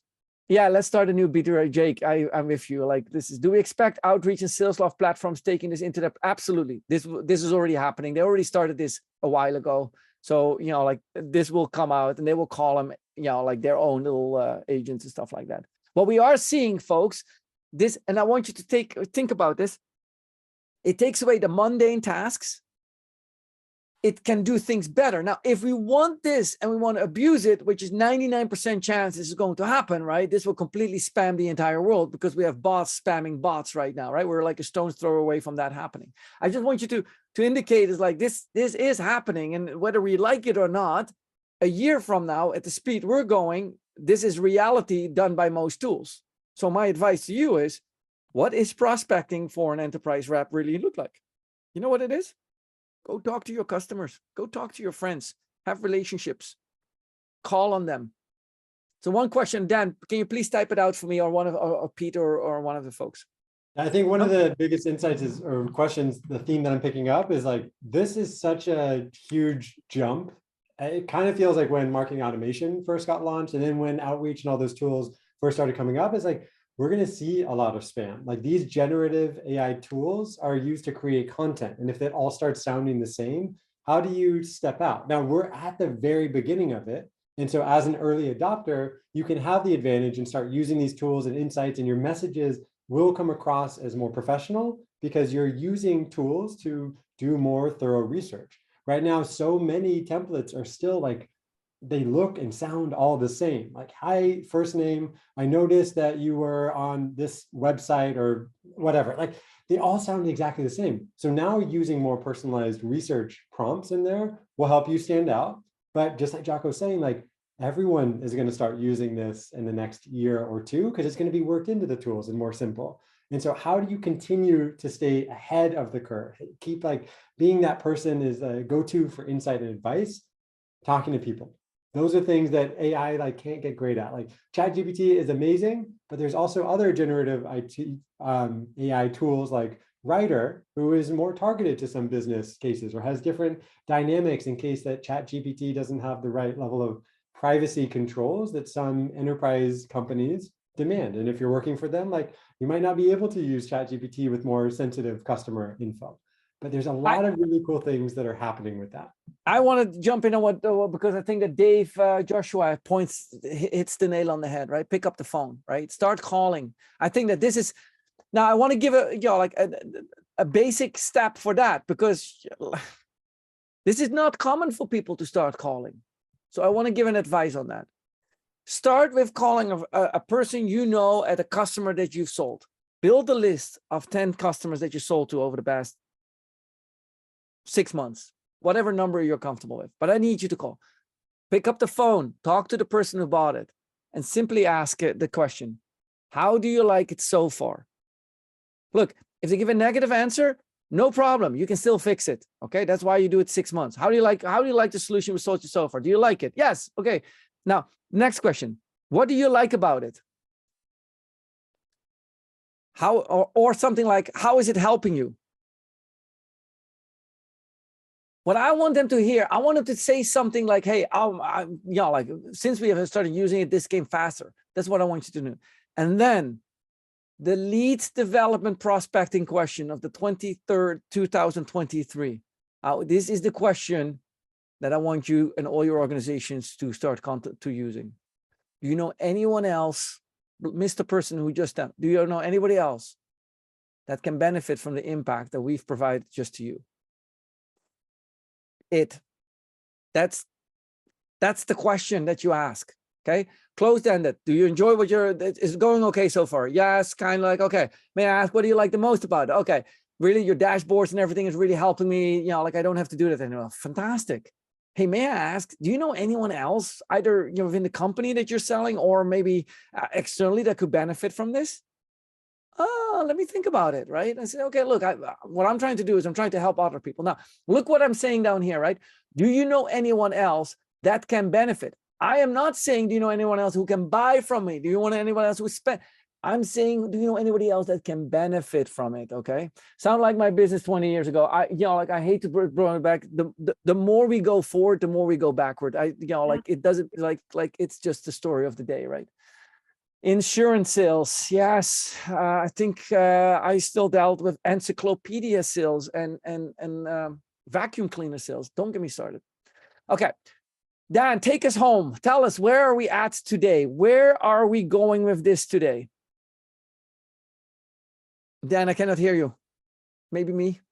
Yeah, let's start a new beta. Jake, I'm with you. Like, this is, do we expect outreach and sales loft platforms taking this into the, absolutely. This is already happening. They already started this a while ago. So, you know, like this will come out and they will call them, you know, like their own little agents and stuff like that. What we are seeing, folks, this, and I want you to think about this. It takes away the mundane tasks. It can do things better. Now, if we want this and we want to abuse it, which is 99% chance this is going to happen, right? This will completely spam the entire world because we have bots spamming bots right now, right? We're like a stone's throw away from that happening. I just want you to indicate is like this is happening, and whether we like it or not, a year from now at the speed we're going, this is reality done by most tools. So my advice to you is, what is prospecting for an enterprise rep really look like? You know what it is? Go talk to your customers, go talk to your friends, have relationships, call on them. So one question, Dan, can you please type it out for me, or one of, or Peter, or one of the folks? I think one of the biggest insights is, or questions, the theme that I'm picking up is like, this is such a huge jump. It kind of feels like when marketing automation first got launched, and then when outreach and all those tools first started coming up, it's like, we're going to see a lot of spam. Like, these generative AI tools are used to create content. And if it all starts sounding the same, how do you step out? Now, we're at the very beginning of it. And so as an early adopter, you can have the advantage and start using these tools and insights, and your messages will come across as more professional because you're using tools to do more thorough research. Right now, so many templates are still like, they look and sound all the same. Like, hi, first name, I noticed that you were on this website or whatever. Like, they all sound exactly the same. So now using more personalized research prompts in there will help you stand out. But just like Jocko's saying, like, everyone is going to start using this in the next year or two because it's going to be worked into the tools and more simple. And so how do you continue to stay ahead of the curve? Keep like being that person is a go-to for insight and advice, talking to people. Those are things that AI like can't get great at. Like, ChatGPT is amazing, but there's also other generative AI tools like Writer, who is more targeted to some business cases or has different dynamics in case that ChatGPT doesn't have the right level of privacy controls that some enterprise companies demand. And if you're working for them, like, you might not be able to use ChatGPT with more sensitive customer info. But there's a lot of really cool things that are happening with that. I want to jump in on what, because I think that Dave Joshua hits the nail on the head, right? Pick up the phone, right? Start calling. I think that this is, now I want to give a, you know, like a basic step for that, because this is not common for people to start calling. So I want to give an advice on that. Start with calling a person you know at a customer that you've sold. Build a list of 10 customers that you sold to over the past 6 months, whatever number you're comfortable with. But I need you to call. Pick up the phone, talk to the person who bought it, and simply ask it the question, how do you like it so far? Look, if they give a negative answer, no problem. You can still fix it. Okay. That's why you do it 6 months. How do you like the solution we sold you so far? Do you like it? Yes. Okay. Now, next question. What do you like about it? How, or something like, how is it helping you? What I want them to hear, I want them to say something like, hey, like since we have started using it, this came faster. That's what I want you to do. And then the lead development prospecting question of the 23rd, 2023. This is the question that I want you and all your organizations to start using. Do you know anyone else, Mr. Person who just done, do you know anybody else that can benefit from the impact that we've provided just to you? That's the question that you ask. Okay, closed-ended. Do you enjoy what is going okay so far? Yes, kind of like, okay. May I ask, what do you like the most about it? Okay, really, your dashboards and everything is really helping me. Like I don't have to do that anymore. Fantastic. Hey, may I ask, do you know anyone else, either within the company that you're selling or maybe externally, that could benefit from this? Oh, let me think about it, right? I say, okay, look, what I'm trying to do is I'm trying to help other people. Now, look what I'm saying down here, right? Do you know anyone else that can benefit? I am not saying, do you know anyone else who can buy from me? Do you want anyone else who spend? I'm saying, do you know anybody else that can benefit from it? Okay. Sound like my business 20 years ago. Like I hate to bring it back. The more we go forward, the more we go backward. Like it doesn't like it's just the story of the day, right? Insurance sales. Yes. I think I still dealt with encyclopedia sales and vacuum cleaner sales. Don't get me started. Okay. Dan, take us home. Tell us, where are we at today? Where are we going with this today? Dan, I cannot hear you. Maybe me.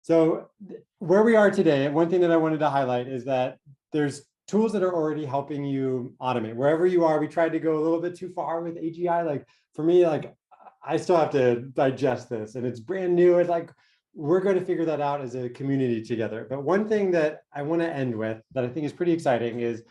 So where we are today, one thing that I wanted to highlight is that there's tools that are already helping you automate. Wherever you are, we tried to go a little bit too far with AGI. Like for me, like I still have to digest this and it's brand new. It's like, we're going to figure that out as a community together. But one thing that I want to end with that I think is pretty exciting is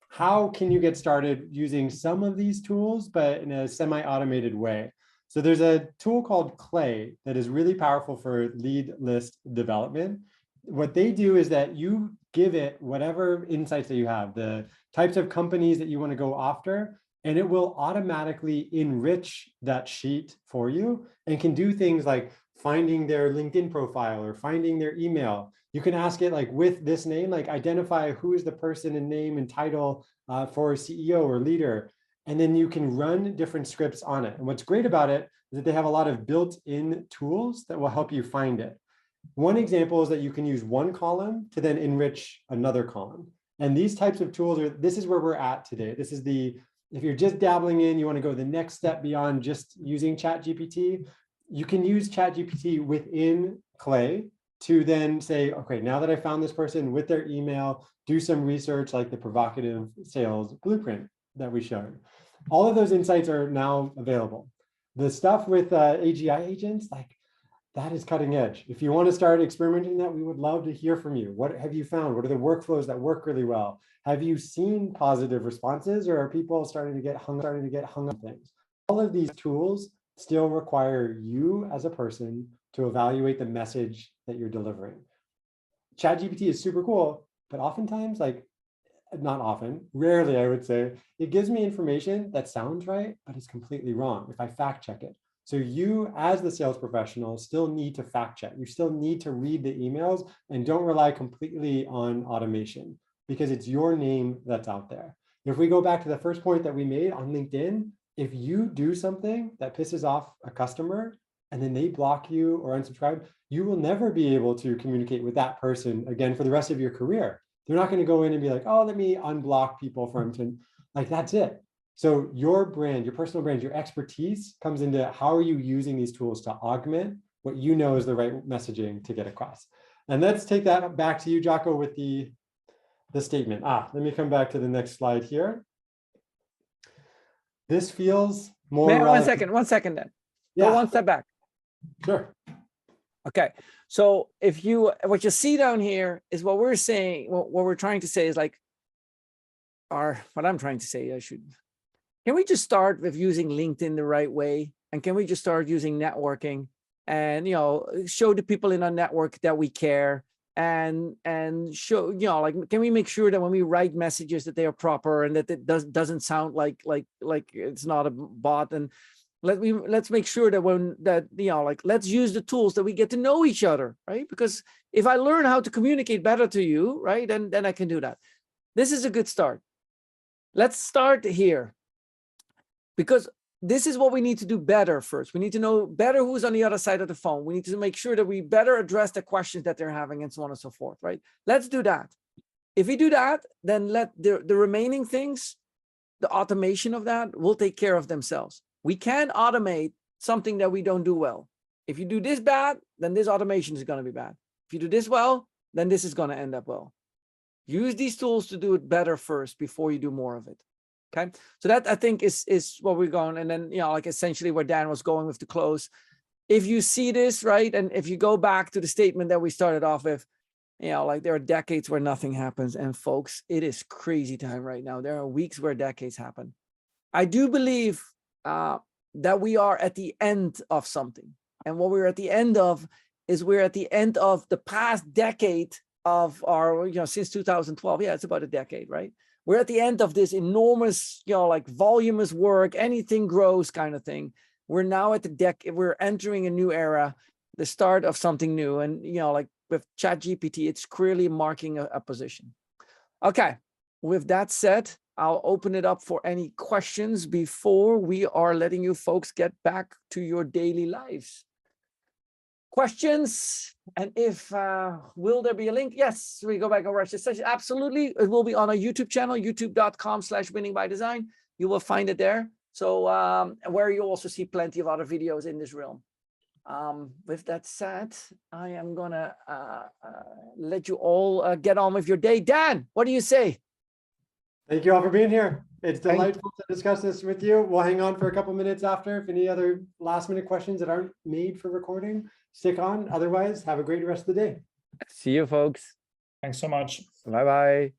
how can you get started using some of these tools, but in a semi-automated way. So there's a tool called Clay that is really powerful for lead list development. What they do is that you give it whatever insights that you have, the types of companies that you want to go after, and it will automatically enrich that sheet for you and can do things like finding their LinkedIn profile or finding their email. You can ask it like, with this name, like identify who is the person and name and title for CEO or leader. And then you can run different scripts on it. And what's great about it is that they have a lot of built-in tools that will help you find it. One example is that you can use one column to then enrich another column. And these types of tools this is where we're at today. This is if you're just dabbling in, you want to go the next step beyond just using ChatGPT, you can use ChatGPT within Clay to then say, okay, now that I found this person with their email, do some research like the provocative sales blueprint that we showed. All of those insights are now available. The stuff with AGI agents, like that is cutting edge. If you want to start experimenting that, we would love to hear from you. What have you found? What are the workflows that work really well? Have you seen positive responses, or are people starting to get hung up on things? All of these tools still require you as a person to evaluate the message that you're delivering. ChatGPT is super cool, but oftentimes, like not often, rarely I would say, it gives me information that sounds right, but it's completely wrong if I fact check it. So you as the sales professional still need to fact check. You still need to read the emails and don't rely completely on automation because it's your name that's out there. If we go back to the first point that we made on LinkedIn, if you do something that pisses off a customer and then they block you or unsubscribe, you will never be able to communicate with that person again for the rest of your career. They're not going to go in and be like, oh, let me unblock people from, like, that's it. So your brand, your personal brand, your expertise comes into how are you using these tools to augment what you know is the right messaging to get across. And let's take that back to you, Jocko, with the statement. Let me come back to the next slide here. This feels more relevant. One second then. Yeah, Go one step back. sure. Okay. So if you, what you see down here is what we're saying, what we're trying to say is like, what I'm trying to say, can we just start with using LinkedIn the right way? And can we just start using networking and, show the people in our network that we care and show, like, can we make sure that when we write messages that they are proper and that it doesn't sound like it's not a bot, and let's make sure that let's use the tools that we get to know each other, right? Because if I learn how to communicate better to you, right, then I can do that. This is a good start. Let's start here, because this is what we need to do better first. We need to know better who's on the other side of the phone. We need to make sure that we better address the questions that they're having and so on and so forth, right? Let's do that. If we do that, then let the remaining things, the automation of that will take care of themselves. We can automate something that we don't do well. If you do this bad, then this automation is going to be bad. If you do this well, then this is going to end up well. Use these tools to do it better first before you do more of it. Okay, so that I think is what we're going. And then, like essentially where Dan was going with the close. If you see this, right, and if you go back to the statement that we started off with, like there are decades where nothing happens. And folks, it is crazy time right now. There are weeks where decades happen. I do believe that we are at the end of something. And what we're at the end of is we're at the end of the past decade of our, since 2012. Yeah, it's about a decade, right? We're at the end of this enormous, like voluminous work, anything grows kind of thing. We're now at we're entering a new era, the start of something new. And, like with ChatGPT, it's clearly marking a position. Okay, with that said, I'll open it up for any questions before we are letting you folks get back to your daily lives. Questions? And if, will there be a link? Yes, we go back over this session. Absolutely. It will be on our YouTube channel, youtube.com/winningbydesign. You will find it there. So where you also see plenty of other videos in this realm. With that said, I am gonna let you all get on with your day. Dan, what do you say? Thank you all for being here. It's delightful to discuss this with you. We'll hang on for a couple minutes after. If any other last minute questions that aren't made for recording, stick on. Otherwise, have a great rest of the day. See you, folks. Thanks so much. Bye-bye.